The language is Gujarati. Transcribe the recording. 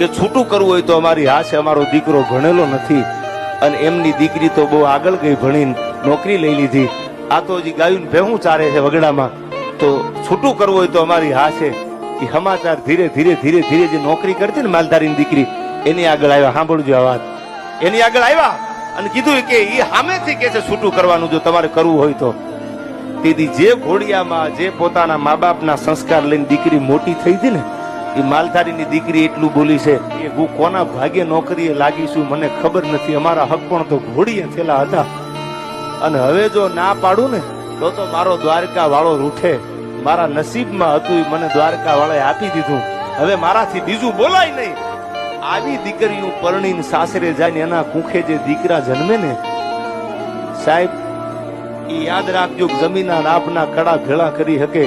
કે છૂટું કરવું હોય તો અમારી હા છે, અમારો દીકરો ભણેલો નથી અને એમની દીકરી તો બહુ આગળ ગઈ, ભણીને નોકરી લઈ લીધી, આ તો હજી ગાયું ભેહું ચારે છે વગડામાં, તો છૂટું કરવું હોય તો અમારી હા છે. એ સમાચાર ધીરે ધીરે ધીરે ધીરે જે નોકરી કરતી ને માલધારીની દીકરી એની આગળ આવ્યા. સાંભળજો આ વાત. એની આગળ આવ્યા અને કીધું કે એ સામેથી કે છે છૂટું કરવાનું જો તમારે કરવું હોય તો. તેથી જે ઘોડિયામાં જે પોતાના મા બાપના સંસ્કાર લઈને દીકરી મોટી થઈ હતી ને, એ માલધારીની દીકરી એટલું બોલી છે કે હું કોના ભાગ્ય નોકરીએ લાગીશું મને ખબર નથી, અમારા હક પણ તો ઘોડીએ થયેલા હતા અને હવે જો ના પાડું ને તો મારો દ્વારકા વાળો રૂઠે. મારા નસીબમાં હતું મને દ્વારકા વાળાએ આપી દીધું, હવે મારાથી બીજું બોલાય નહીં. આવી દીકરીઓ પરણીને સાસરે જાય ને એના કુખે જે દીકરા જન્મે ને સાહેબ, એ યાદ રાખજો જમીનના રાપના કડા ભેળા કરી શકે